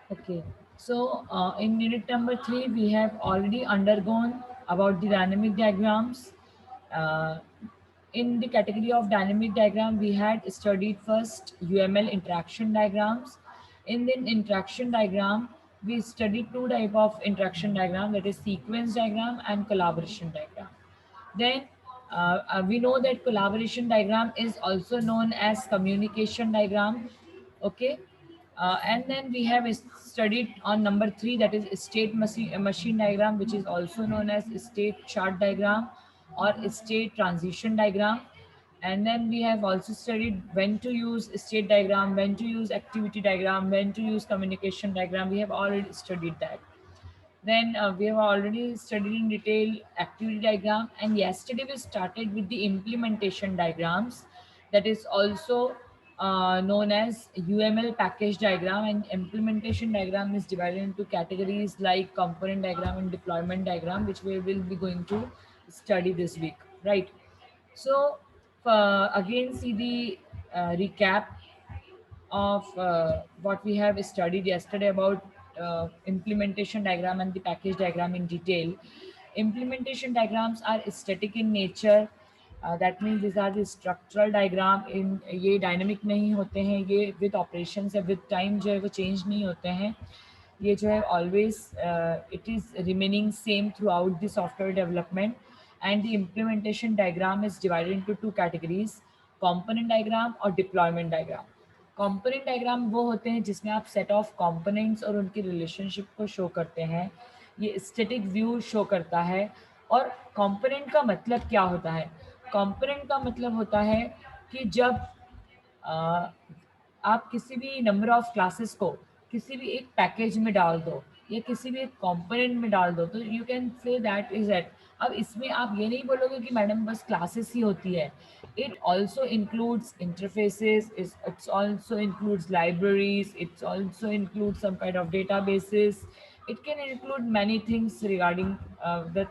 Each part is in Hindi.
Okay, so in unit number 3, we have already undergone about the dynamic diagrams. Uh, in the category of dynamic diagram, we had studied first UML interaction diagrams. In the interaction diagram, we studied two type of interaction diagram, that is sequence diagram and collaboration diagram. Then we know that collaboration diagram is also known as communication diagram. Okay. And then we have studied on number 3, that is state machine diagram, which is also known as state chart diagram or state transition diagram. And then we have also studied when to use state diagram, when to use activity diagram, when to use communication diagram. We have already studied that. Then we have already studied in detail activity diagram, and yesterday we started with the implementation diagrams, that is also known as UML package diagram. And implementation diagram is divided into categories like component diagram and deployment diagram, which we will be going to study this week, right? So again, see the recap of what we have studied yesterday about implementation diagram and the package diagram in detail. Implementation diagrams are static in nature. That means these are the structural diagram. In ये डायनेमिक नहीं होते हैं, ये विद ऑपरेशन से विद टाइम जो है वो चेंज नहीं होते हैं. ये जो है always it is remaining same through out the software development. And the implementation diagram is divided into two categories, component diagram और डिप्लॉयमेंट डायग्राम. कंपोनेंट डायग्राम वो होते हैं जिसमें आप सेट ऑफ कंपोनेंट्स और उनकी रिलेशनशिप को शो करते हैं. ये स्टैटिक व्यू शो करता है. और कंपोनेंट का मतलब क्या होता है? कंपोनेंट का मतलब होता है कि जब अ, आप किसी भी नंबर ऑफ क्लासेस को किसी भी एक पैकेज में डाल दो या किसी भी एक कंपोनेंट में डाल दो, तो you can say that is eight. अब इसमें आप ये नहीं बोलोगे कि मैडम बस क्लासेस ही होती है. It also includes interfaces, it's also includes libraries, it's also includes some kind of databases. It can include many things regarding the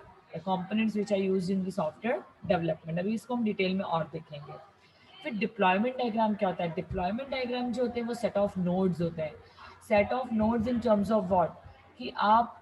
components which are used in the software development. अभी इसको हम डिटेल में और देखेंगे. फिर डिप्लॉयमेंट डायग्राम क्या होता है? डिप्लॉयमेंट डायग्राम जो होते हैं वो सेट ऑफ नोड्स होते हैं. Set of nodes in terms of what, कि आप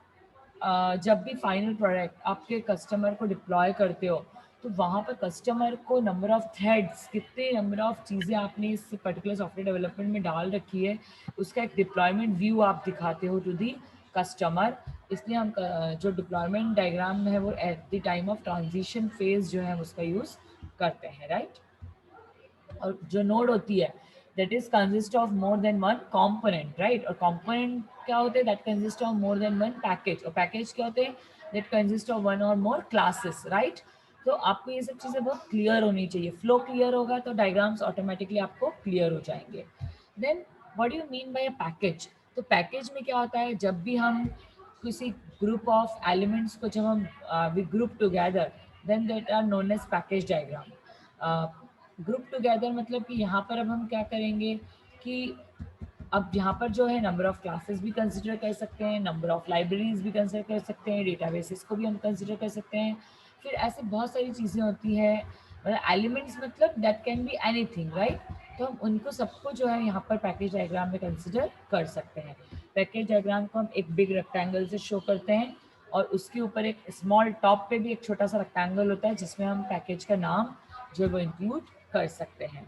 जब भी फाइनल प्रोडक्ट आपके कस्टमर को डिप्लॉय करते हो, तो वहाँ पर कस्टमर को नंबर ऑफ थ्रेड्स, कितने नंबर ऑफ चीज़ें आपने इस पर्टिकुलर सॉफ्टवेयर डेवलपमेंट में डाल रखी है, उसका एक डिप्लॉयमेंट व्यू आप दिखाते हो टू दी कस्टमर. इसलिए हम जो डिप्लॉयमेंट डायग्राम है वो at the time of transition phase जो है उसका यूज़ करते हैं, राइट? और जो नोड होती है that is consist of more than one component, right? और कंपोनेंट क्या होते हैं? That consist of more than one package. और पैकेज क्या होते हैं? दैट कंसिस्ट ऑफ वन और मोर क्लासेस, राइट? तो आपको ये सब चीज़ें बहुत क्लियर होनी चाहिए. फ्लो क्लियर होगा तो डायग्राम्स ऑटोमेटिकली आपको क्लियर हो जाएंगे. Then what do you mean by a package? तो पैकेज में क्या होता है? जब भी हम किसी ग्रुप ऑफ एलिमेंट्स को जब हम we group together, then that are known as package diagram. Group together मतलब कि यहाँ पर अब हम क्या करेंगे कि अब यहाँ पर जो है नंबर ऑफ क्लासेस भी कंसिडर कर सकते हैं, नंबर ऑफ लाइब्रेरीज भी कंसिडर कर सकते हैं, डेटाबेसेस को भी हम कंसिडर कर सकते हैं. फिर ऐसे बहुत सारी चीज़ें होती है. मतलब एलिमेंट्स मतलब that can be anything, right? तो हम उनको सबको जो है यहाँ पर पैकेज डायग्राम में कंसिडर कर सकते हैं. पैकेज डायग्राम को हम एक बिग रेक्टेंगल से शो करते हैं और उसके ऊपर एक स्मॉल टॉप पे भी एक छोटा सा रेक्टेंगल होता है जिसमें हम पैकेज का नाम जो है वो इंक्लूड कर सकते हैं.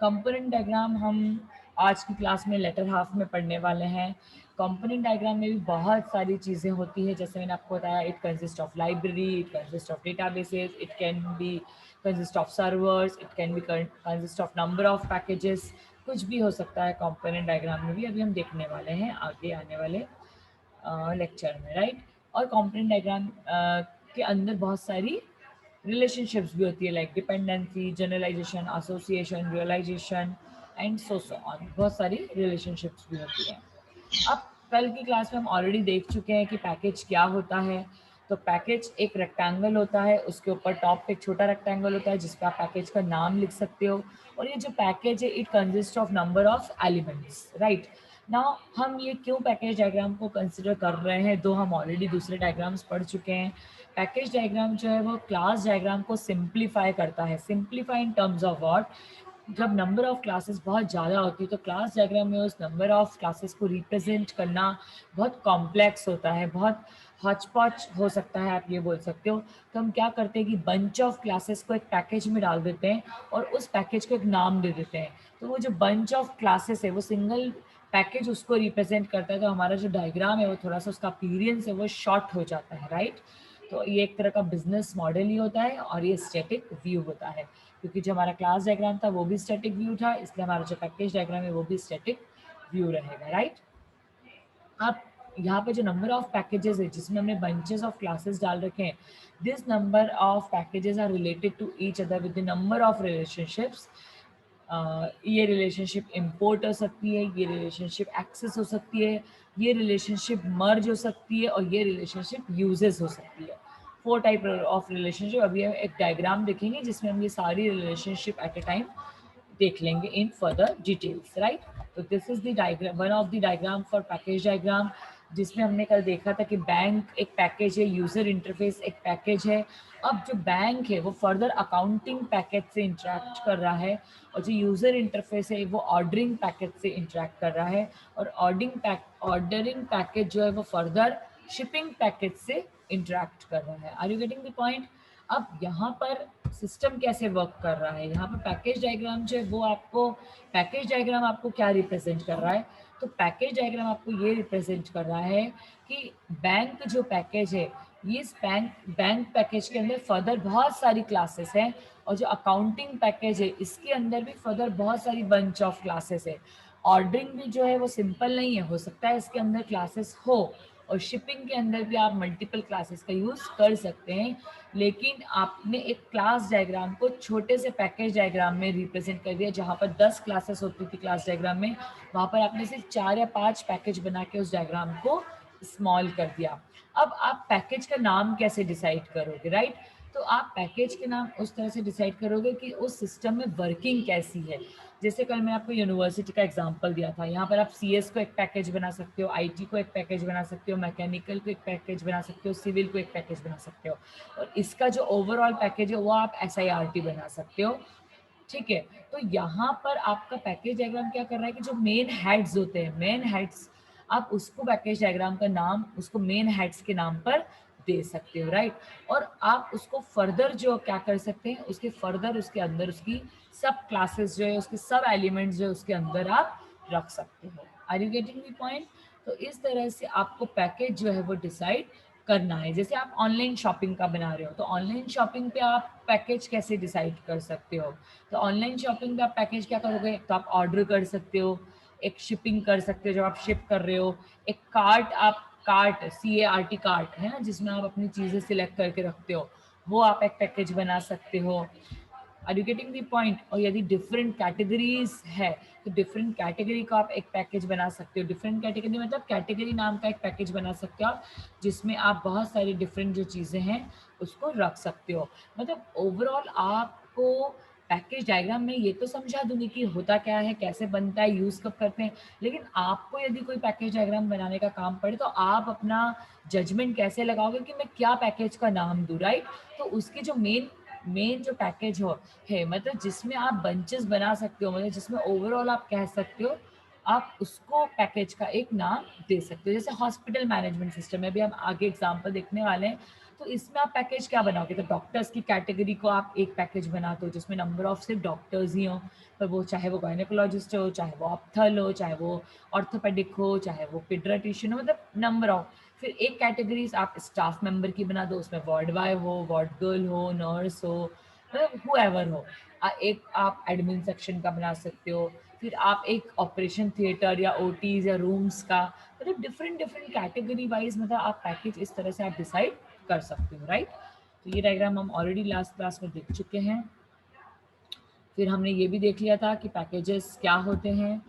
कंपोनेंट डायग्राम हम आज की क्लास में लेटर हाफ में पढ़ने वाले हैं. कंपोनेंट डायग्राम में भी बहुत सारी चीज़ें होती हैं. जैसे मैंने आपको बताया, it consist of library, it consist of databases, it can be consist of servers, it can be consist of number of packages. कुछ भी हो सकता है कंपोनेंट डायग्राम में भी. अभी हम देखने वाले हैं आगे आने वाले लेक्चर में, राइट? और कंपोनेंट डायग्राम के अंदर बहुत सारी रिलेशनशिप्स भी होती है, like dependency, generalization, association, realization and so on. बहुत सारी रिलेशनशिप्स भी होती हैं. अब कल की क्लास में हम ऑलरेडी देख चुके हैं कि पैकेज क्या होता है. तो पैकेज एक रेक्टेंगल होता है, उसके ऊपर टॉप पे एक छोटा रेक्टेंगल होता है जिस पे आप पैकेज का नाम लिख सकते हो. और ये जो पैकेज है it consist of number of elements, right? Now हम ये क्यों पैकेज डायग्राम को कंसिडर कर रहे हैं, दो हम ऑलरेडी दूसरे डायग्राम्स पढ़ चुके हैं. पैकेज डायग्राम जो है वो क्लास डायग्राम को सिंप्लीफाई करता है. Simplify in terms of what? जब नंबर ऑफ क्लासेस बहुत ज़्यादा होती है तो क्लास डायग्राम में उस नंबर ऑफ क्लासेस को रिप्रेजेंट करना बहुत कॉम्प्लेक्स होता है, बहुत हॉच-पॉच हो सकता है, आप ये बोल सकते हो। तो हम क्या करते हैं कि बंच ऑफ क्लासेस को एक पैकेज में डाल देते हैं और उस पैकेज को एक नाम दे देते हैं। तो वो जो बंच ऑफ क्लासेस है वो सिंगल पैकेज उसको रिप्रेजेंट करता है, तो हमारा जो डायग्राम है वो थोड़ा-सा उसका अपीयरेंस है वो शॉर्ट हो जाता है, राइट? तो ये एक तरह का बिज़नेस मॉडल ही होता है और ये स्टैटिक व्यू होता है। क्योंकि जो हमारा क्लास डायग्राम था वो भी स्टैटिक व्यू था, इसलिए हमारा जो पैकेज डायग्राम है वो भी स्टैटिक व्यू रहेगा, राइट? अब यहाँ पे जो नंबर ऑफ पैकेजेस है जिसमें हमने बंचेस ऑफ क्लासेस डाल रखे हैं, this number of packages are related to each other with the number of relationships. ये रिलेशनशिप इम्पोर्ट हो सकती है, ये रिलेशनशिप एक्सेस हो सकती है, ये रिलेशनशिप मर्ज हो सकती है और ये रिलेशनशिप यूजेस हो सकती है। 4 टाइप ऑफ रिलेशनशिप अभी हम एक डायग्राम देखेंगे जिसमें हम ये सारी रिलेशनशिप एट अ टाइम देख लेंगे इन फर्दर डिटेल्स, राइट? तो this is the diagram, one of the diagram for package diagram, जिसमें हमने कल देखा था कि बैंक एक पैकेज है, यूजर इंटरफेस एक पैकेज है। अब जो बैंक है वो फर्दर अकाउंटिंग पैकेज से इंटरेक्ट कर रहा है और जो यूजर इंटरफेस है वो ऑर्डरिंग पैकेज से इंटरेक्ट कर रहा है और ऑर्डरिंग पैकेज जो है वो फर्दर शिपिंग पैकेज से इंटरेक्ट कर रहा है। Are you getting the point? अब यहाँ पर सिस्टम कैसे वर्क कर रहा है, यहाँ पर पैकेज डायग्राम जो है वो आपको, पैकेज डायग्राम आपको क्या रिप्रेजेंट कर रहा है? तो पैकेज डायग्राम आपको ये रिप्रेजेंट कर रहा है कि बैंक जो पैकेज है, ये इस बैंक पैकेज के अंदर फर्दर बहुत सारी क्लासेस हैं और जो अकाउंटिंग पैकेज है इसके अंदर भी फर्दर बहुत सारी बंच ऑफ क्लासेस है। ऑर्डरिंग भी जो है वो सिंपल नहीं है, हो सकता है इसके अंदर क्लासेस हो और शिपिंग के अंदर भी आप मल्टीपल क्लासेस का यूज़ कर सकते हैं, लेकिन आपने एक क्लास डायग्राम को छोटे से पैकेज डायग्राम में रिप्रेजेंट कर दिया। जहाँ पर 10 क्लासेस होती थी क्लास डायग्राम में, वहाँ पर आपने सिर्फ 4 या 5 पैकेज बना के उस डायग्राम को स्मॉल कर दिया। अब आप पैकेज का नाम कैसे डिसाइड करोगे, राइट? तो आप पैकेज के नाम उस तरह से डिसाइड करोगे कि उस सिस्टम में वर्किंग कैसी है। जैसे कल मैं आपको यूनिवर्सिटी का एग्जांपल दिया था, यहाँ पर आप सीएस को एक पैकेज बना सकते हो, आईटी को एक पैकेज बना सकते हो, मैकेनिकल को एक पैकेज बना सकते हो, सिविल को एक पैकेज बना सकते हो और इसका जो ओवरऑल पैकेज है वो आप एसआईआरटी बना सकते हो। ठीक है, तो यहाँ पर आपका पैकेज डायग्राम क्या कर रहा है कि जो मेन हेड्स होते हैं, मेन हेड्स, आप उसको पैकेज डायग्राम का नाम उसको मेन हेड्स के नाम पर दे सकते हो, राइट? और आप उसको फर्दर जो क्या कर सकते हैं, उसके फर्दर उसके अंदर उसकी सब क्लासेस जो है, उसके सब एलिमेंट्स जो है उसके अंदर आप रख सकते हो। Are you getting the point? तो इस तरह से आपको पैकेज जो है वो डिसाइड करना है। जैसे आप ऑनलाइन शॉपिंग का बना रहे हो तो ऑनलाइन शॉपिंग पे आप पैकेज कैसे डिसाइड कर सकते हो? तो ऑनलाइन शॉपिंग पे आप पैकेज क्या करोगे? तो आप ऑर्डर कर सकते हो, एक शिपिंग कर सकते हो जब आप शिप कर रहे हो, एक कार्ट, आप कार्ट, CART कार्ट है ना, जिसमें आप अपनी चीज़ें सिलेक्ट करके रखते हो, वो आप एक पैकेज बना सकते हो। Are you getting the point? और यदि डिफरेंट कैटेगरीज है तो डिफरेंट कैटेगरी का आप एक पैकेज बना सकते हो। डिफरेंट कैटेगरी मतलब कैटेगरी नाम का एक पैकेज बना सकते हो आप, जिसमें आप बहुत सारी डिफरेंट जो चीज़ें हैं उसको रख सकते हो। मतलब ओवरऑल आपको पैकेज डायग्राम में ये तो समझा दूंगी कि होता क्या है, कैसे बनता है, यूज़ कब करते हैं, लेकिन आपको यदि कोई पैकेज डायग्राम बनाने का काम पड़े तो आप अपना जजमेंट कैसे लगाओगे कि मैं क्या पैकेज का नाम दूँ, राइट? तो उसकी जो मेन मेन जो पैकेज हो है, मतलब जिसमें आप बंचेस बना सकते हो, मतलब जिसमें ओवरऑल आप कह सकते हो, आप उसको पैकेज का एक नाम दे सकते हो। जैसे हॉस्पिटल मैनेजमेंट सिस्टम में भी हम आगे एग्जांपल देखने वाले हैं, तो इसमें आप पैकेज क्या बनाओगे? तो डॉक्टर्स की कैटेगरी को आप एक पैकेज बनाते हो जिसमें नंबर ऑफ सिर्फ डॉक्टर्स ही हो, पर वो चाहे वो गायनेकोलॉजिस्ट हो, चाहे वो ऑप्थल हो, चाहे वो ऑर्थोपेडिक हो, चाहे वो पीडियाट्रिशियन हो, मतलब नंबर ऑफ। फिर एक कैटेगरीज आप स्टाफ मेंबर की बना दो, उसमें वार्ड बॉय हो, वार्ड गर्ल हो, नर्स हो, मतलब हुएवर हो। एक आप एडमिन सेक्शन का बना सकते हो, फिर आप एक ऑपरेशन थिएटर या ओटीज या रूम्स का, मतलब डिफरेंट डिफरेंट कैटेगरी वाइज, मतलब आप पैकेज इस तरह से आप डिसाइड कर सकते हो, राइट? तो ये डायग्राम हम ऑलरेडी लास्ट क्लास में देख चुके हैं। फिर हमने ये भी देख लिया था कि पैकेजेस क्या होते हैं।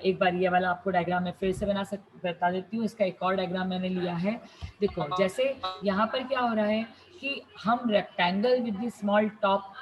एक बार ये वाला आपको डायग्राम मैं फिर से बता देती हूँ। इसका एक और डायग्राम मैंने लिया है। देखो, जैसे यहाँ पर क्या हो रहा है कि हम rectangle with the small top,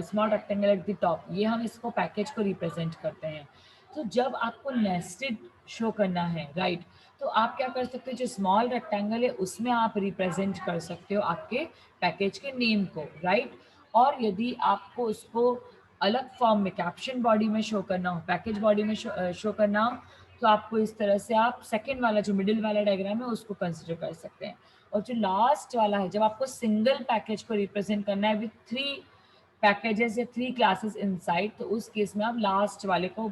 small rectangle at the top, ये हम इसको पैकेज को रिप्रेजेंट करते हैं। तो जब आपको नेस्टेड शो करना है, राइट, तो आप क्या कर सकते हो, जो स्मॉल रेक्टेंगल है उसमें आप रिप्रेजेंट कर सकते हो आपके पैकेज के नेम को, राइट? और यदि आपको उसको अलग फॉर्म में कैप्शन बॉडी में शो करना हो, पैकेज बॉडी में शो करना हो, तो आपको इस तरह से आप सेकेंड वाला जो मिडिल वाला डायग्राम है उसको कंसिडर कर सकते हैं। और जो लास्ट वाला है, जब आपको सिंगल पैकेज को रिप्रेजेंट करना है विथ 3 पैकेजेस या 3 क्लासेस इनसाइड, तो उस केस में आप लास्ट वाले को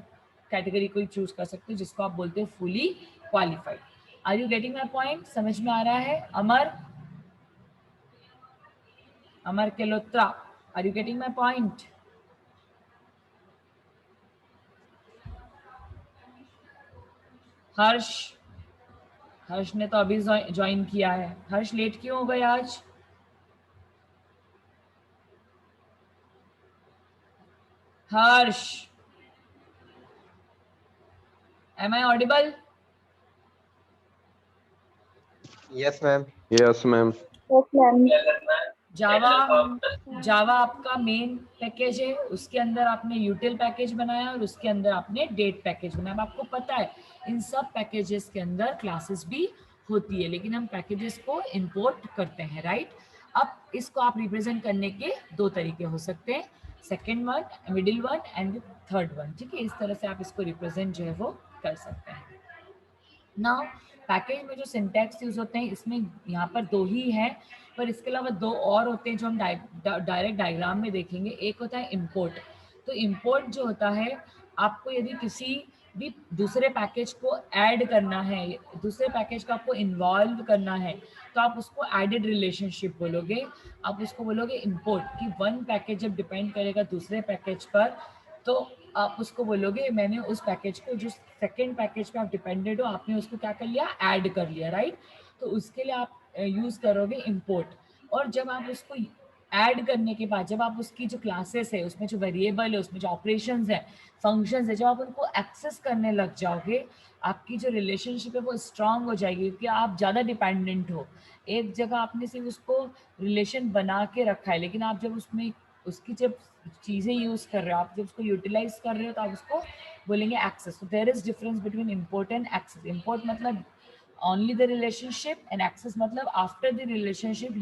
कैटेगरी को ही चूज कर सकते हो, जिसको आप बोलते हैं fully qualified. Are you getting my point? समझ में आ रहा है? Amar, Amar Kelotra, are you getting my point? Harsh, Harsh ने तो अभी ज्वाइन किया है। हर्ष लेट क्यों हो गए आज? Harsh, am I audible? Yes ma'am. Yes ma'am. Java, Java आपका मेन पैकेज है, उसके अंदर आपने यूटिल पैकेज बनाया और उसके अंदर आपने डेट पैकेज बनाया। आपको पता है इन सब पैकेजेस के अंदर क्लासेस भी होती है, लेकिन हम पैकेजेस को इंपोर्ट करते हैं, राइट? अब इसको आप रिप्रेजेंट करने के 2 तरीके हो सकते हैं, second one, middle one and third one, ठीक है? इस तरह से आप इसको रिप्रेजेंट जो है वो कर सकते हैं। नाउ पैकेज में जो सिंटैक्स यूज होते हैं, इसमें यहाँ पर 2 ही हैं, पर इसके अलावा 2 और होते हैं जो हम डायरेक्ट डायग्राम में देखेंगे। एक होता है इंपोर्ट। तो इंपोर्ट जो होता है, आपको यदि किसी भी दूसरे पैकेज को ऐड करना है, दूसरे पैकेज को आपको इन्वॉल्व करना है, तो आप उसको एडेड रिलेशनशिप बोलोगे। आप उसको बोलोगे इंपोर्ट, कि वन पैकेज जब डिपेंड करेगा दूसरे पैकेज पर, तो आप उसको बोलोगे मैंने उस पैकेज को, जो सेकेंड पैकेज पे आप डिपेंडेड हो, आपने उसको क्या कर लिया, ऐड कर लिया, राइट? तो उसके लिए आप यूज करोगे इंपोर्ट। और जब आप उसको ऐड करने के बाद, जब आप उसकी जो क्लासेस है, उसमें जो वेरिएबल है, उसमें जो ऑपरेशंस है, फंक्शंस है, जब आप उनको एक्सेस करने लग जाओगे, आपकी जो रिलेशनशिप है वो स्ट्रांग हो जाएगी, क्योंकि आप ज़्यादा डिपेंडेंट हो। एक जगह आपने सिर्फ उसको रिलेशन बना के रखा है, लेकिन आप जब उसमें उसकी जब चीज़ें यूज़ कर रहे हो, आप जब उसको यूटिलाइज कर रहे हो, तो आप उसको बोलेंगे एक्सेस। तो there is difference between import and access. Import मतलब only the relationship, and access मतलब after the relationship,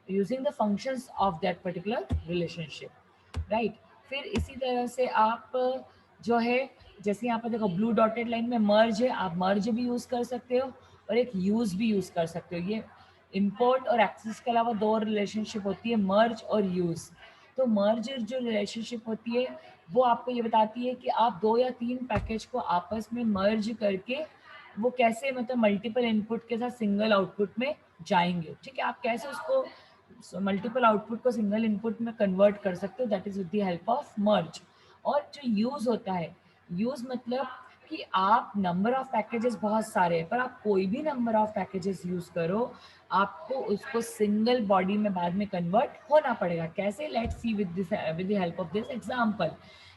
using the functions of that particular relationship, right? फिर इसी तरह से आप जो है, जैसे यहाँ पर देखो ब्लू डॉटेड लाइन में मर्ज है, आप मर्ज भी यूज कर सकते हो और एक यूज भी यूज कर सकते हो। ये इंपोर्ट और एक्सेस के अलावा 2 रिलेशनशिप होती है, मर्ज और यूज। तो मर्ज जो रिलेशनशिप होती है, वो आपको ये बताती है कि आप 2 या 3 पैकेज को आपस में मर्ज करके वो कैसे, मतलब मल्टीपल इनपुट के साथ सिंगल आउटपुट में जाएंगे, ठीक है? आप कैसे उसको मल्टीपल आउटपुट को सिंगल इनपुट में कन्वर्ट कर सकते हो, that is with the help of merge. और जो यूज होता है, यूज मतलब कि आप नंबर ऑफ पैकेजेस बहुत सारे हैं, पर आप कोई भी नंबर ऑफ पैकेजेस यूज करो, आपको उसको सिंगल बॉडी में बाद में कन्वर्ट होना पड़ेगा। कैसे? Let's see with the help of this example,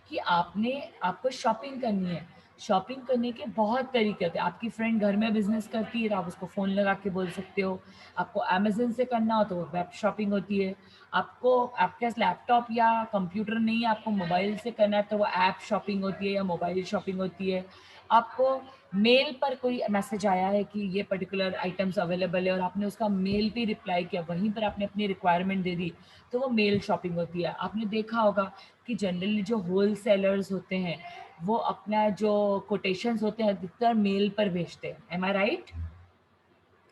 कि आपको शॉपिंग करनी है। शॉपिंग करने के बहुत तरीके होते हैं। आपकी फ्रेंड घर में बिजनेस करती है, तो आप उसको फ़ोन लगा के बोल सकते हो। आपको अमेजन से करना हो तो वो वेब शॉपिंग होती है। आपको, आपके पास लैपटॉप या कंप्यूटर नहीं है, आपको मोबाइल से करना है, तो वो ऐप शॉपिंग होती है या मोबाइल शॉपिंग होती है। आपको मेल पर कोई मैसेज आया है कि ये पर्टिकुलर आइटम्स अवेलेबल है, और आपने उसका मेल पे रिप्लाई किया, वहीं पर आपने अपनी रिक्वायरमेंट दे दी, तो वो मेल शॉपिंग होती है। आपने देखा होगा कि जनरली जो होल सेलर्स होते हैं, वो अपना जो कोटेशंस होते हैं अधिकतर मेल पर भेजते हैं। एम आई राइट?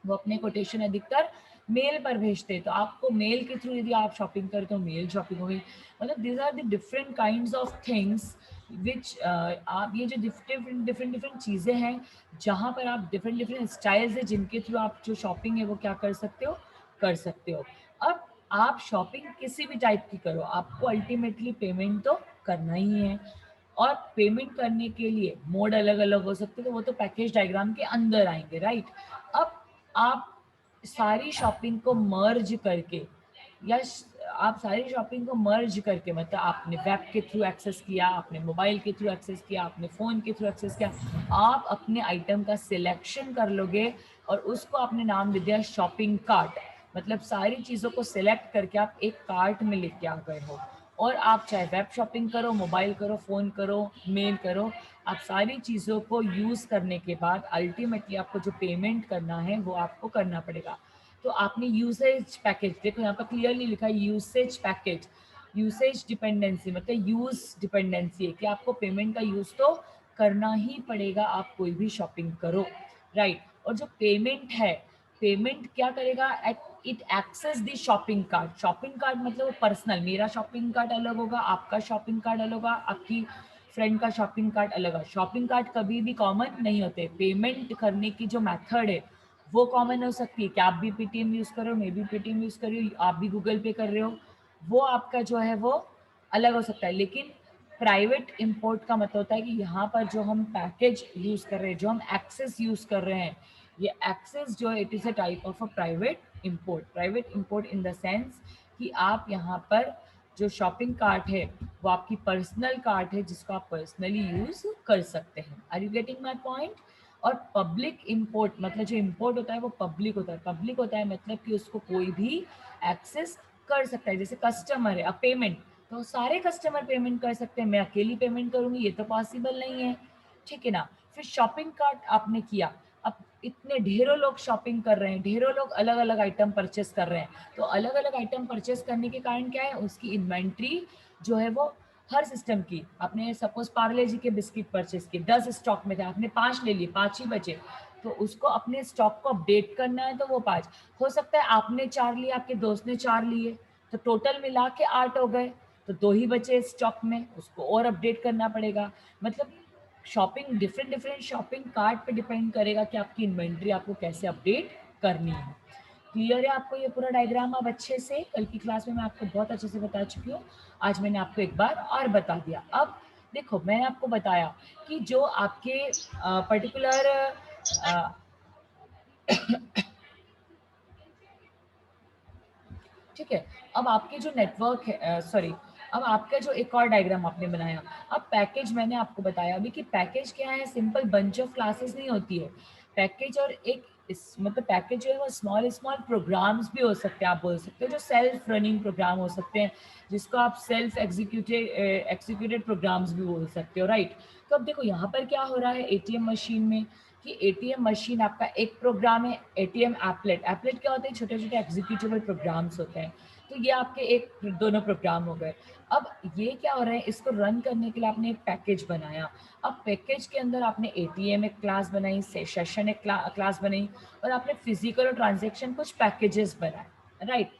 वो अपने कोटेशन अधिकतर मेल पर भेजते हैं। तो आपको मेल के थ्रू यदि आप शॉपिंग करते हो, मेल शॉपिंग होगी। मतलब these are the different kinds of things which आप, ये जो डिफरेंट डिफरेंट चीज़ें हैं, जहाँ पर आप डिफरेंट डिफरेंट स्टाइल्स है जिनके थ्रू आप जो शॉपिंग है वो क्या कर सकते हो, कर सकते हो। अब आप शॉपिंग किसी भी टाइप की करो, आपको अल्टीमेटली पेमेंट तो करना ही है, और पेमेंट करने के लिए मोड अलग अलग हो सकते हैं, तो वो तो पैकेज डायग्राम के अंदर आएंगे, राइट? अब आप सारी शॉपिंग को मर्ज करके, या आप सारी शॉपिंग को मर्ज करके, मतलब आपने वेब के थ्रू एक्सेस किया, आपने मोबाइल के थ्रू एक्सेस किया, आपने फ़ोन के थ्रू एक्सेस किया, आप अपने आइटम का सिलेक्शन कर लोगे और उसको आपने नाम दे दिया शॉपिंग कार्ट। मतलब सारी चीज़ों को सिलेक्ट करके आप एक कार्ट में लेके आ गए हो, और आप चाहे वेब शॉपिंग करो, मोबाइल करो, फ़ोन करो, मेल करो, आप सारी चीज़ों को यूज़ करने के बाद अल्टीमेटली आपको जो पेमेंट करना है वो आपको करना पड़ेगा। तो आपने यूसेज पैकेज, देखो यहाँ पर क्लियरली लिखा है यूसेज पैकेज। यूसेज डिपेंडेंसी मतलब यूज डिपेंडेंसी है कि आपको पेमेंट का यूज तो करना ही पड़ेगा, आप कोई भी शॉपिंग करो, राइट। और जो पेमेंट है, पेमेंट क्या करेगा, it access the shopping cart. Shopping cart मतलब पर्सनल, मेरा शॉपिंग कार्ट अलग होगा, आपका शॉपिंग कार्ट अलग होगा, आपकी फ्रेंड का शॉपिंग कार्ट अलग है। शॉपिंग कार्ट कभी भी कॉमन नहीं होते। पेमेंट करने की जो मेथड है वो कॉमन हो सकती है कि आप भी पेटीएम यूज़ कर रहे हो, मैं भी पेटीएम यूज़ कर रही हूँ, आप भी गूगल पे कर रहे हो, वो आपका जो है वो अलग हो सकता है। लेकिन प्राइवेट इंपोर्ट का मतलब होता है कि यहाँ पर जो हम पैकेज यूज़ कर रहे हैं, जो हम एक्सेस यूज़ कर रहे हैं, ये एक्सेस जो है it is a type of a private import. Private import in the sense कि आप यहाँ पर जो शॉपिंग कार्ट है वो आपकी पर्सनल कार्ट है जिसको आप पर्सनली यूज़ कर सकते हैं। Are you getting my point? और पब्लिक इंपोर्ट मतलब जो इंपोर्ट होता है वो पब्लिक होता है। पब्लिक होता है मतलब कि उसको कोई भी एक्सेस कर सकता है। जैसे कस्टमर है, अब पेमेंट तो सारे कस्टमर पेमेंट कर सकते हैं, मैं अकेली पेमेंट करूंगी ये तो पॉसिबल नहीं है, ठीक है ना। फिर शॉपिंग कार्ट आपने किया, अब इतने ढेरों लोग शॉपिंग कर रहे हैं, ढेरों लोग अलग अलग आइटम परचेस कर रहे हैं, तो अलग अलग आइटम परचेस करने के कारण क्या है, उसकी इन्वेंट्री जो है वो हर सिस्टम की। आपने सपोज पार्ले जी के बिस्किट परचेस किए, 10 स्टॉक में थे, आपने 5 ले लिए, 5 ही बचे, तो उसको अपने स्टॉक को अपडेट करना है, तो वो 5 हो सकता है। आपने 4 लिए, आपके दोस्त ने 4 लिए, तो टोटल मिला के 8 हो गए, तो 2 ही बचे स्टॉक में, उसको और अपडेट करना पड़ेगा। मतलब shopping different different shopping cart पे डिपेंड करेगा कि आपकी इन्वेंट्री आपको कैसे अपडेट करनी है। क्लियर है आपको ये पूरा डायग्राम? अब अच्छे से कल की क्लास में मैं आपको बहुत अच्छे से बता चुकी हूँ, आज मैंने आपको एक बार और बता दिया। अब देखो मैंने आपको बताया कि जो आपके पर्टिकुलर ठीक है, अब आपके जो नेटवर्क है, सॉरी, अब आपका जो एक और डायग्राम आपने बनाया, अब पैकेज मैंने आपको बताया अभी कि पैकेज क्या है, सिंपल बंच ऑफ क्लासेस नहीं होती है पैकेज। और एक मतलब पैकेज जो है वो स्मॉल स्मॉल प्रोग्राम्स भी हो सकते हैं, आप बोल सकते हो जो सेल्फ रनिंग प्रोग्राम हो सकते हैं, जिसको आप सेल्फ एग्जीक्यूटेड प्रोग्राम्स भी बोल सकते हो, राइट। तो अब देखो यहाँ पर क्या हो रहा है एटीएम मशीन में, कि एटीएम मशीन आपका एक प्रोग्राम है, एटीएम एपलेट। एपलेट क्या होते हैं, छोटे छोटे एग्जीक्यूटेबल प्रोग्राम्स होते हैं, तो ये आपके एक दोनों प्रोग्राम हो गए। अब ये क्या हो रहा है, इसको रन करने के लिए आपने एक पैकेज बनाया। अब पैकेज के अंदर आपने एटीएम एक क्लास बनाई, सेशन एक क्लास बनाई, और आपने फिजिकल और ट्रांजेक्शन कुछ पैकेजेस बनाए, राइट।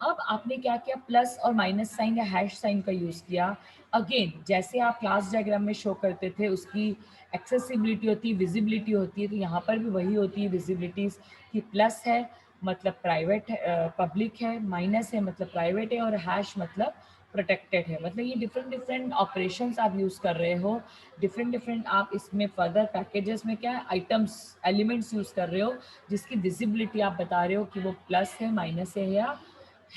अब आपने क्या किया, प्लस और माइनस साइन या हैश साइन का यूज़ किया। अगेन जैसे आप क्लास डायग्राम में शो करते थे, उसकी एक्सेसिबिलिटी होती है, विजिबिलिटी होती है, तो यहाँ पर भी वही होती है विजिबिलिटीज़ कि प्लस है मतलब प्राइवेट है, पब्लिक है, माइनस है मतलब प्राइवेट है, और हैश मतलब प्रोटेक्टेड है। मतलब ये डिफरेंट डिफरेंट ऑपरेशंस आप यूज़ कर रहे हो, डिफरेंट डिफरेंट आप इसमें फर्दर पैकेजेस में क्या है आइटम्स एलिमेंट्स यूज़ कर रहे हो, जिसकी विजिबिलिटी आप बता रहे हो कि वो प्लस है, माइनस है या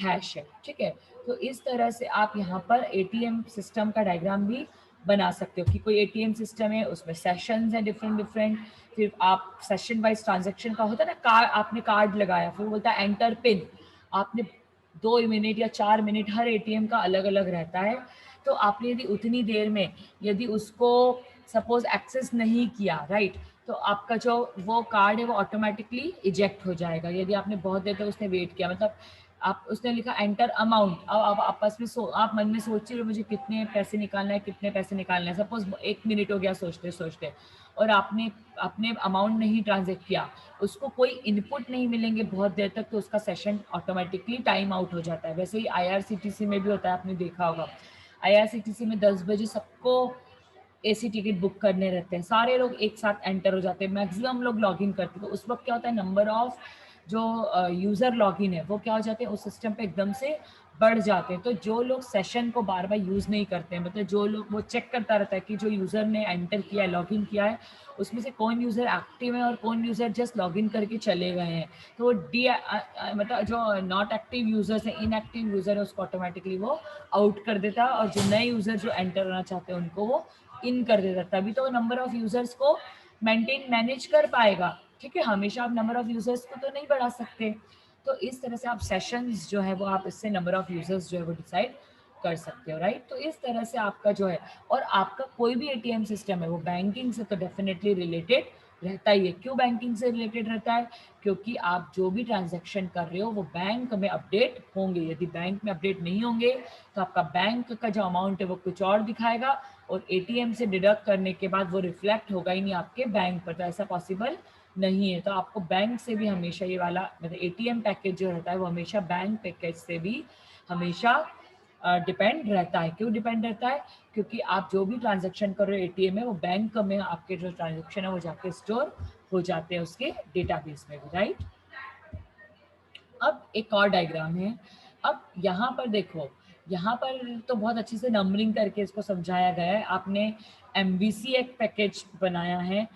हैश है, ठीक है। तो इस तरह से आप यहाँ पर एटीएम सिस्टम का डायग्राम भी बना सकते हो कि कोई एटीएम सिस्टम है, उसमें सेशंस हैं डिफरेंट डिफरेंट, फिर आप सेशन वाइज ट्रांजेक्शन का होता है ना, कार्ड आपने कार्ड लगाया, फिर बोलता है एंटर पिन, आपने 2 मिनट या 4 मिनट हर एटीएम का अलग अलग रहता है, तो आपने यदि उतनी देर में यदि उसको सपोज एक्सेस नहीं किया, राइट, तो आपका जो वो कार्ड है वो ऑटोमेटिकली इजेक्ट हो जाएगा। यदि आपने बहुत देर तक उसने वेट किया, मतलब आप उसने लिखा एंटर अमाउंट, अब आप आपस में आप मन में सोच रहे हो मुझे कितने पैसे निकालना है, कितने पैसे निकालना है, सपोज 1 मिनट हो गया सोचते सोचते, और आपने अपने अमाउंट नहीं ट्रांजेक्ट किया, उसको कोई इनपुट नहीं मिलेंगे बहुत देर तक, तो उसका सेशन ऑटोमेटिकली टाइम आउट हो जाता है। वैसे ही आईआरसीटीसी में भी होता है, आपने देखा होगा आईआरसीटीसी में 10 बजे सबको एसी टिकट बुक करने रहते हैं, सारे लोग एक साथ एंटर हो जाते हैं, मैक्सिमम लोग लॉग इन करते हैं, तो उस वक्त क्या होता है नंबर ऑफ जो यूज़र लॉग इन है वो क्या हो जाते हैं उस सिस्टम पे एकदम से बढ़ जाते हैं। तो जो लोग सेशन को बार बार यूज़ नहीं करते हैं, मतलब जो लोग वो चेक करता रहता है कि जो यूज़र ने एंटर किया है, लॉग इन किया है, उसमें से कौन यूज़र एक्टिव है और कौन यूज़र जस्ट लॉग इन करके चले गए हैं, तो वो मतलब जो नॉट एक्टिव यूज़र्स हैं, इनएक्टिव यूज़र है, उसको ऑटोमेटिकली वो आउट कर देता है, और जो नए यूज़र जो एंटर होना चाहते हैं उनको वो इन कर देता, तभी तो नंबर ऑफ यूजर्स को मैनेज कर पाएगा, ठीक है। हमेशा आप नंबर ऑफ यूजर्स को तो नहीं बढ़ा सकते, तो इस तरह से आप सेशंस जो है वो आप इससे नंबर ऑफ यूजर्स जो है वो डिसाइड कर सकते हो, राइट। तो इस तरह से आपका जो है, और आपका कोई भी एटीएम सिस्टम है वो बैंकिंग से तो डेफिनेटली रिलेटेड रहता ही है। क्यों बैंकिंग से रिलेटेड रहता है? क्योंकि आप जो भी ट्रांजैक्शन कर रहे हो वो बैंक में अपडेट होंगे। यदि बैंक में अपडेट नहीं होंगे तो आपका बैंक का जो अमाउंट है वो कुछ और दिखाएगा, और एटीएम से डिडक्ट करने के बाद वो रिफ्लेक्ट होगा ही नहीं आपके बैंक पर। तो ऐसा पॉसिबल नहीं है। तो आपको बैंक से भी हमेशा ये वाला मतलब एटीएम पैकेज जो रहता है वो हमेशा बैंक पैकेज से भी हमेशा डिपेंड रहता है। क्यों डिपेंड रहता है? क्योंकि आप जो भी ट्रांजैक्शन कर रहे हो एटीएम में, वो बैंक में आपके जो ट्रांजैक्शन है वो जाके स्टोर हो जाते हैं उसके डेटाबेस में भी, राइट। अब एक और डायग्राम है। अब यहाँ पर देखो, यहाँ पर तो बहुत अच्छे से नंबरिंग करके इसको समझाया गया है। आपने एमबीसी एक पैकेज बनाया है,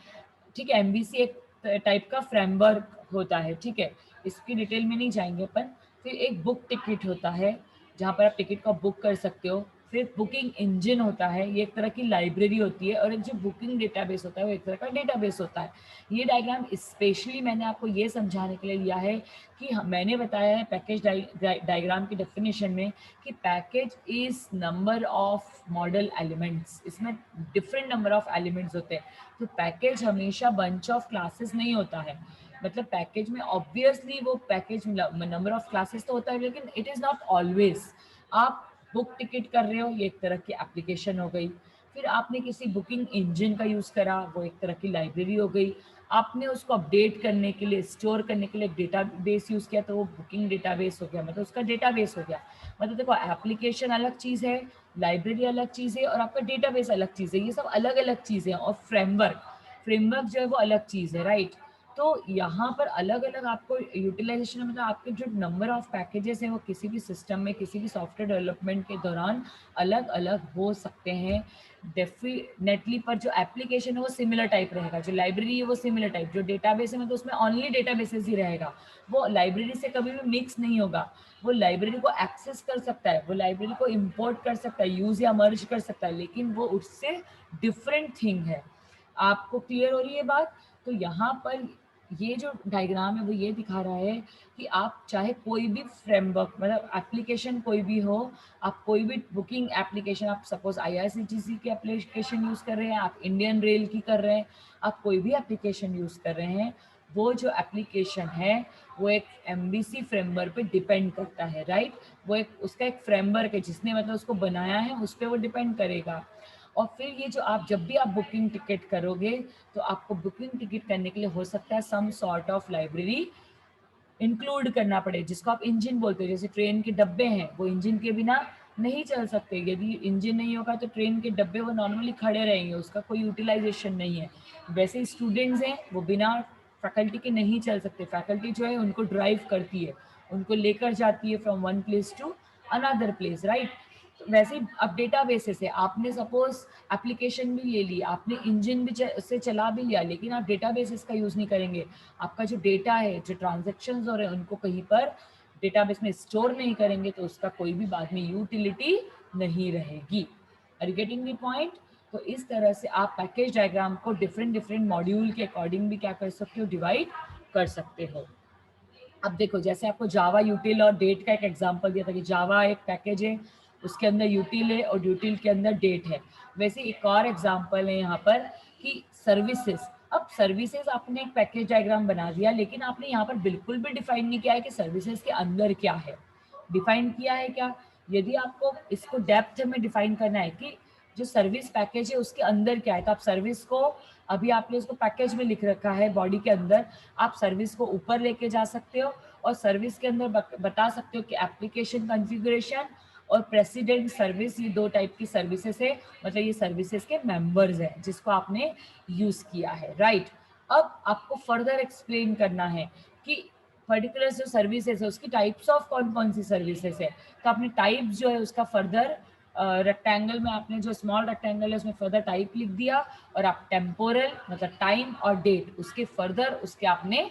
ठीक है। एमबीसी एक टाइप का फ्रेमवर्क होता है, ठीक है। इसकी डिटेल में नहीं जाएंगे अपन। फिर एक बुक टिकट होता है जहाँ पर आप टिकट को बुक कर सकते हो। फिर बुकिंग इंजन होता है, ये एक तरह की लाइब्रेरी होती है। और एक जो बुकिंग डेटाबेस होता है वो एक तरह का डेटाबेस होता है। ये डायग्राम स्पेशली मैंने आपको ये समझाने के लिए लिया है कि मैंने बताया है पैकेज डायग्राम की डेफिनेशन में कि package is number of model elements. इसमें डिफरेंट नंबर ऑफ एलिमेंट्स होते हैं। तो पैकेज हमेशा बंच ऑफ क्लासेस नहीं होता है। मतलब पैकेज में ऑब्वियसली वो पैकेज नंबर ऑफ क्लासेस तो होता है, लेकिन इट इज़ नॉट ऑलवेज। आप बुक टिकट कर रहे हो, ये एक तरह की एप्लीकेशन हो गई। फिर आपने किसी बुकिंग इंजन का यूज़ करा, वो एक तरह की लाइब्रेरी हो गई। आपने उसको अपडेट करने के लिए, स्टोर करने के लिए एक डेटाबेस यूज़ किया, तो वो बुकिंग डेटाबेस हो गया, मतलब उसका डेटाबेस हो गया। मतलब देखो, एप्लीकेशन अलग चीज़ है, लाइब्रेरी अलग चीज़ है, और आपका डेटाबेस अलग चीज़ है। ये सब अलग अलग चीज़ें हैं। और फ्रेमवर्क फ्रेमवर्क जो है वो अलग चीज़ है, राइट। तो यहाँ पर अलग अलग आपको यूटिलाइजेशन, मतलब आपके जो नंबर ऑफ पैकेजेस हैं वो किसी भी सिस्टम में, किसी भी सॉफ्टवेयर डेवलपमेंट के दौरान अलग अलग हो सकते हैं। डेफिनेटली पर जो एप्लीकेशन है वो सिमिलर टाइप रहेगा, जो लाइब्रेरी है वो सिमिलर टाइप, जो डेटाबेस है मतलब उसमें ओनली डेटाबेसेस ही रहेगा। वो लाइब्रेरी से कभी भी मिक्स नहीं होगा। वो लाइब्रेरी को एक्सेस कर सकता है, वो लाइब्रेरी को इम्पोर्ट कर सकता है, यूज़ या मर्ज कर सकता है, लेकिन वो उससे डिफरेंट थिंग है। आपको क्लियर हो रही है बात? तो यहाँ पर ये जो डायग्राम है वो ये दिखा रहा है कि आप चाहे कोई भी फ्रेमवर्क, मतलब एप्लीकेशन कोई भी हो, आप कोई भी बुकिंग एप्लीकेशन, आप सपोज आईआरसीटीसी की एप्लीकेशन यूज़ कर रहे हैं, आप इंडियन रेल की कर रहे हैं, आप कोई भी एप्लीकेशन यूज़ कर रहे हैं, वो जो एप्लीकेशन है वो एक एमबीसी फ्रेमवर्क पे डिपेंड करता है, राइट। वो एक उसका एक फ्रेमवर्क है, जिसने मतलब उसको बनाया है उस पर वो डिपेंड करेगा। और फिर ये जो आप जब भी आप बुकिंग टिकट करोगे, तो आपको बुकिंग टिकट करने के लिए हो सकता है some sort of library include करना पड़े, जिसको आप इंजन बोलते हो। जैसे ट्रेन के डब्बे हैं, वो इंजन के बिना नहीं चल सकते। यदि इंजन नहीं होगा तो ट्रेन के डब्बे वो नॉर्मली खड़े रहेंगे, उसका कोई यूटिलाइजेशन नहीं है। वैसे स्टूडेंट्स हैं, वो बिना फैकल्टी के नहीं चल सकते। फैकल्टी जो है उनको ड्राइव करती है, उनको लेकर जाती है from one place to another place, right. वैसे ही अब डेटा बेसिस है, आपने सपोज एप्लीकेशन भी ले ली, आपने इंजन भी से चला भी लिया, लेकिन आप डेटा बेसिस का यूज़ नहीं करेंगे। आपका जो डेटा है, जो ट्रांजेक्शन हो रहे हैं, उनको कहीं पर डेटाबेस में स्टोर नहीं करेंगे, तो उसका कोई भी बाद में यूटिलिटी नहीं रहेगी। Are you getting the point? तो इस तरह से आप पैकेज डायग्राम को डिफरेंट डिफरेंट मॉड्यूल के अकॉर्डिंग भी क्या कर सकते हो, डिवाइड कर सकते हो। अब देखो, जैसे आपको जावा यूटिल और डेट का एक एग्जांपल दिया था कि जावा एक पैकेज है, उसके अंदर यूटिल है और यूटिल के अंदर डेट है। वैसे एक और एग्जांपल है यहाँ पर कि सर्विसेज। अब सर्विसेज आपने एक पैकेज डायग्राम बना दिया, लेकिन आपने यहाँ पर बिल्कुल भी डिफाइन नहीं किया है कि सर्विसेज के अंदर क्या है। डिफाइन किया है क्या? यदि आपको इसको डेप्थ में डिफाइन करना है कि जो सर्विस पैकेज है उसके अंदर क्या है, तो आप सर्विस को, अभी आपने इसको पैकेज में लिख रखा है बॉडी के अंदर, आप सर्विस को ऊपर लेके जा सकते हो और सर्विस के अंदर बता सकते हो कि एप्लीकेशन कॉन्फ़िगरेशन और प्रेसिडेंट सर्विस, ये दो टाइप की सर्विसेज है। मतलब ये सर्विसेज के मेंबर्स हैं जिसको आपने यूज किया है, राइट। अब आपको फर्दर एक्सप्लेन करना है कि पर्टिकुलर जो सर्विसेज है उसकी टाइप्स ऑफ कौन कौन सी सर्विसेज है। तो आपने टाइप्स जो है उसका फर्दर रेक्टेंगल में, आपने जो स्मॉल रेक्टेंगल है उसमें फर्दर टाइप लिख दिया, और आप टेम्पोरल मतलब टाइम और डेट उसके फर्दर उसके आपने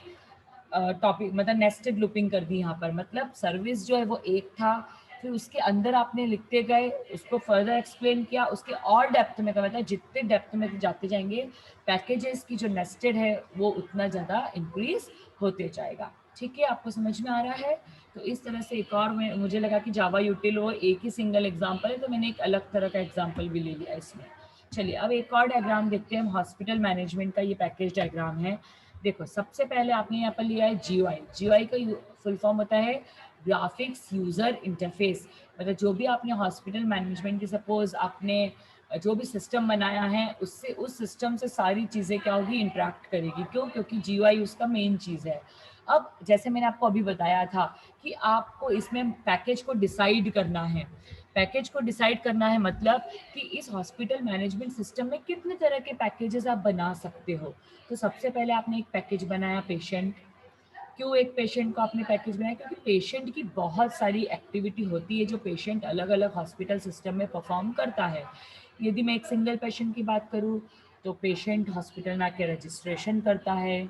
टॉपिक मतलब नेस्टेड लूपिंग कर दी यहाँ पर। मतलब सर्विस जो है वो एक था, फिर उसके अंदर आपने लिखते गए, उसको फर्दर एक्सप्लेन किया, उसके और डेप्थ में का मतलब जितने डेप्थ में जाते जाएंगे पैकेजेस की जो नेस्टेड है वो उतना ज़्यादा इंक्रीज होते जाएगा। ठीक है, आपको समझ में आ रहा है? तो इस तरह से एक और मुझे लगा कि जावा यूटिल वो एक ही सिंगल एग्जांपल है, तो मैंने एक अलग तरह का एग्जांपल भी ले लिया इसमें। चलिए अब एक और डायग्राम देखते हैं, हॉस्पिटल मैनेजमेंट का ये पैकेज डायग्राम है। देखो सबसे पहले आपने यहाँ पर लिया है जीयूआई। जीयूआई का फुल फॉर्म होता है ग्राफिक्स यूजर इंटरफेस। मतलब जो भी आपने हॉस्पिटल मैनेजमेंट की सपोज आपने जो भी सिस्टम बनाया है उससे उस सिस्टम से सारी चीज़ें क्या होगी, इंटरेक्ट करेगी। क्यों? क्योंकि जीयूआई उसका मेन चीज़ है। अब जैसे मैंने आपको अभी बताया था कि आपको इसमें पैकेज को डिसाइड करना है। पैकेज को डिसाइड करना है मतलब कि इस हॉस्पिटल मैनेजमेंट सिस्टम में कितने तरह के पैकेजेस आप बना सकते हो। तो सबसे पहले आपने एक पैकेज बनाया पेशेंट। क्यों एक पेशेंट को आपने पैकेज बनाया? क्योंकि पेशेंट की बहुत सारी एक्टिविटी होती है जो पेशेंट अलग अलग हॉस्पिटल सिस्टम में परफॉर्म करता है। यदि मैं एक सिंगल पेशेंट की बात करूँ तो पेशेंट हॉस्पिटल में आके रजिस्ट्रेशन करता है,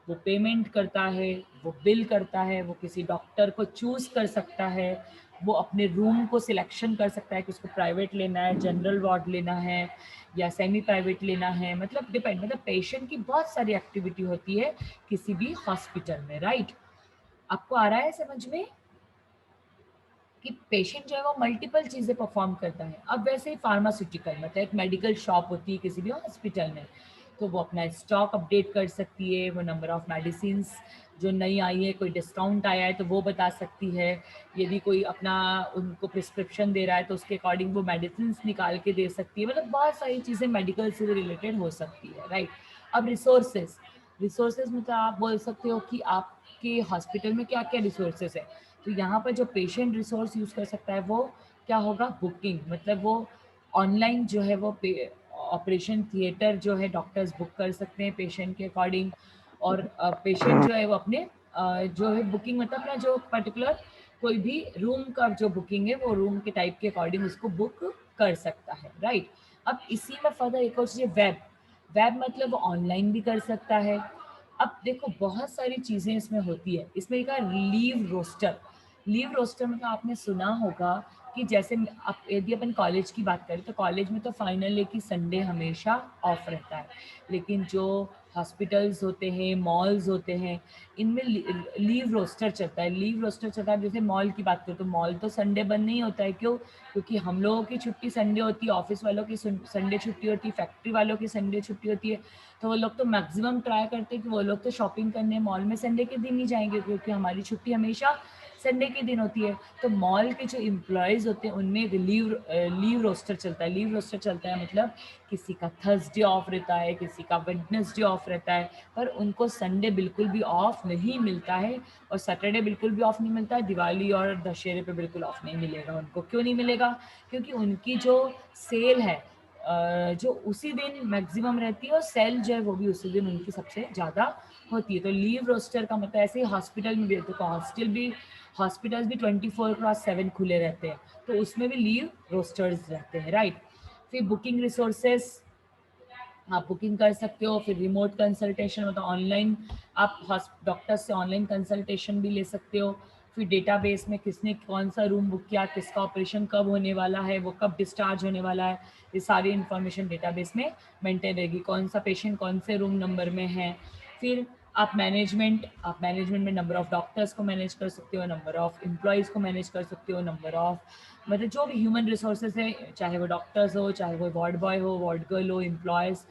वो पेमेंट करता है, वो बिल करता है, वो किसी डॉक्टर को चूज़ कर सकता है, वो अपने रूम को सिलेक्शन कर सकता है कि उसको प्राइवेट लेना है, जनरल वार्ड लेना है या सेमी प्राइवेट लेना है। मतलब डिपेंड, मतलब पेशेंट की बहुत सारी एक्टिविटी होती है किसी भी हॉस्पिटल में, राइट? आपको आ रहा है समझ में कि पेशेंट जो है वो मल्टीपल चीज़ें परफॉर्म करता है। अब वैसे ही फार्मास्यूटिकल मतलब एक मेडिकल शॉप होती है किसी भी हॉस्पिटल में, तो वो अपना स्टॉक अपडेट कर सकती है, वो नंबर ऑफ मेडिसिन जो नई आई है, कोई डिस्काउंट आया है तो वो बता सकती है। यदि कोई अपना उनको प्रिस्क्रिप्शन दे रहा है तो उसके अकॉर्डिंग वो मेडिसिन निकाल के दे सकती है। मतलब बहुत सारी चीज़ें मेडिकल से रिलेटेड हो सकती है, राइट? अब रिसोर्सेज, रिसोर्सेज मतलब आप बोल सकते हो कि आपके हॉस्पिटल में क्या क्या रिसोर्सेज है। तो यहाँ पर जो पेशेंट रिसोर्स यूज़ कर सकता है वो क्या होगा, बुकिंग। मतलब वो ऑनलाइन जो है वो ऑपरेशन थिएटर जो है डॉक्टर्स बुक कर सकते हैं पेशेंट के अकॉर्डिंग। और पेशेंट जो है वो अपने जो है बुकिंग मतलब अपना जो पर्टिकुलर कोई भी रूम का जो बुकिंग है वो रूम के टाइप के अकॉर्डिंग उसको बुक कर सकता है, राइट? अब इसी में फर्दर एक और चीज़, वेब। वेब मतलब वो ऑनलाइन भी कर सकता है। अब देखो बहुत सारी चीज़ें इसमें होती है। इसमें एक लीव रोस्टर। लीव रोस्टर मतलब आपने सुना होगा कि जैसे आप यदि अपन कॉलेज की बात करें तो कॉलेज में तो फाइनल है कि संडे हमेशा ऑफ रहता है। लेकिन जो हॉस्पिटल्स होते हैं, मॉल्स होते हैं, इनमें लीव रोस्टर चलता है। लीव रोस्टर चलता है। जैसे मॉल की बात करें तो मॉल तो संडे बंद नहीं होता है। क्यों? क्योंकि हम लोगों की छुट्टी संडे होती है, ऑफिस वालों की संडे छुट्टी होती है, फैक्ट्री वालों की संडे छुट्टी होती है। तो वो लोग तो मैक्सिमम ट्राई करते हैं कि वो लोग तो शॉपिंग करने मॉल में संडे के दिन ही जाएंगे, क्योंकि हमारी छुट्टी हमेशा संडे के दिन होती है। तो मॉल के जो एम्प्लॉयज़ होते हैं उनमें एक लीव रोस्टर चलता है। लीव रोस्टर चलता है मतलब किसी का थर्सडे ऑफ रहता है, किसी का वेडनेसडे ऑफ रहता है, पर उनको संडे बिल्कुल भी ऑफ नहीं मिलता है और सैटरडे बिल्कुल भी ऑफ नहीं मिलता है। दिवाली और दशहरे पे बिल्कुल ऑफ नहीं मिलेगा उनको। क्यों नहीं मिलेगा? क्योंकि उनकी जो सेल है जो उसी दिन मैक्सिमम रहती है और सेल जो है वो भी उसी दिन उनकी सबसे ज़्यादा होती है। तो लीव रोस्टर का मतलब ऐसे ही हॉस्पिटल में भी है। तो हॉस्पिटल्स भी 24/7 खुले रहते हैं, तो उसमें भी लीव रोस्टर्स रहते हैं, राइट? फिर बुकिंग रिसोर्सेस, आप बुकिंग कर सकते हो। फिर रिमोट कंसल्टेशन मतलब ऑनलाइन आप डॉक्टर से ऑनलाइन कंसल्टेशन भी ले सकते हो। फिर डेटाबेस में किसने कौन सा रूम बुक किया, किसका ऑपरेशन कब होने वाला है, वो कब डिस्चार्ज होने वाला है, ये सारी इन्फॉर्मेशन डेटाबेस में मेंटेन रहेगी। कौन सा पेशेंट कौन से रूम नंबर में है। फिर आप मैनेजमेंट में नंबर ऑफ़ डॉक्टर्स को मैनेज कर सकते हो, नंबर ऑफ़ एम्प्लॉइज़ को मैनेज कर सकते हो, नंबर ऑफ़ मतलब जो भी ह्यूमन रिसोर्सेज है, चाहे वो डॉक्टर्स हो, चाहे वो वार्ड बॉय हो, वार्ड गर्ल हो, एम्प्लॉयज़,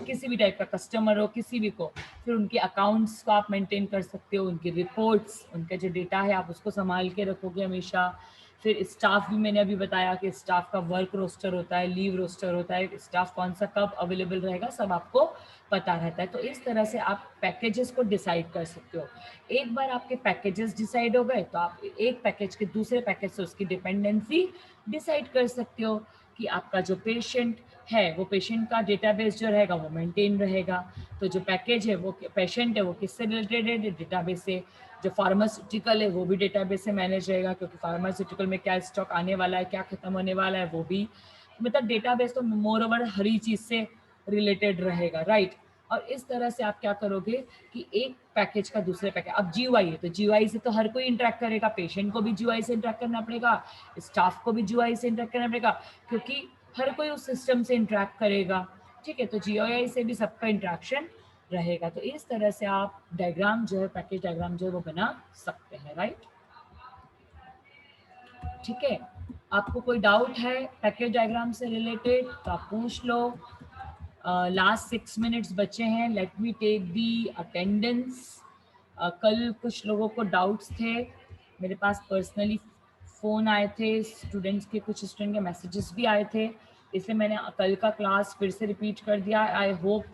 किसी भी टाइप का कस्टमर हो, किसी भी को। फिर उनके अकाउंट्स को आप मेंटेन कर सकते हो, उनकी रिपोर्ट्स, उनका जो डेटा है आप उसको संभाल के रखोगे हमेशा। फिर स्टाफ भी मैंने अभी बताया कि स्टाफ का वर्क रोस्टर होता है, लीव रोस्टर होता है, स्टाफ कौन सा कब अवेलेबल रहेगा सब आपको पता रहता है। तो इस तरह से आप पैकेजेस को डिसाइड कर सकते हो। एक बार आपके पैकेजेस डिसाइड हो गए तो आप एक पैकेज के दूसरे पैकेज से उसकी डिपेंडेंसी डिसाइड कर सकते हो कि आपका जो पेशेंट है वो पेशेंट का डेटाबेस जो रहेगा वो मेंटेन रहेगा। तो जो पैकेज है वो पेशेंट है वो किससे रिलेटेड है, डेटाबेस से। जो फार्मास्यूटिकल है वो भी डेटाबेस से मैनेज रहेगा, क्योंकि फार्मास्यूटिकल में क्या स्टॉक आने वाला है, क्या खत्म होने वाला है, वो भी मतलब डेटाबेस तो मोर ओवर हर ही चीज़ से रिलेटेड रहेगा, राइट? और इस तरह से आप क्या करोगे कि एक पैकेज का दूसरे पैकेज, अब जीयूआई है तो जीयूआई से तो हर कोई इंटरेक्ट करेगा, पेशेंट को भी जीयूआई से इंटरेक्ट करना पड़ेगा, स्टाफ को भी जीयूआई से इंटरेक्ट करना पड़ेगा, क्योंकि हर कोई उस सिस्टम से इंटरेक्ट करेगा। ठीक है, तो जीयूआई से भी सबका इंटरेक्शन रहेगा। तो इस तरह से आप डायग्राम जो है, पैकेज डायग्राम जो है वो बना सकते हैं, राइट। ठीक है, आपको कोई डाउट है पैकेज डायग्राम से रिलेटेड तो आप पूछ लो। लास्ट 6 मिनट्स बचे हैं, let me take the attendance. कल कुछ लोगों को डाउट्स थे, मेरे पास पर्सनली फ़ोन आए थे स्टूडेंट्स के, कुछ स्टूडेंट के मैसेजेस भी आए थे, इसलिए मैंने कल का क्लास फिर से रिपीट कर दिया। आई होप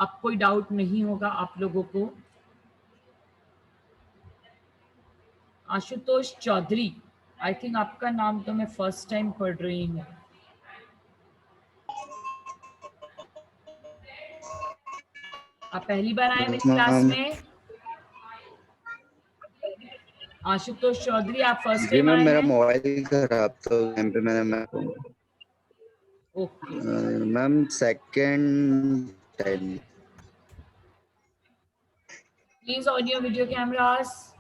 अब कोई डाउट नहीं होगा आप लोगों को। आशुतोष चौधरी, आई थिंक आपका नाम तो मैं फर्स्ट टाइम पढ़ रही हूँ। आप पहली बार आए मेरी क्लास मैम। में? आशुतोष चौधरी, आप फर्स्ट जी टाइम मैम, आए मेरा हैं? मोबाइल खराब था उस टाइम पे, मैंने okay, ma'am second time. Please on your video cameras.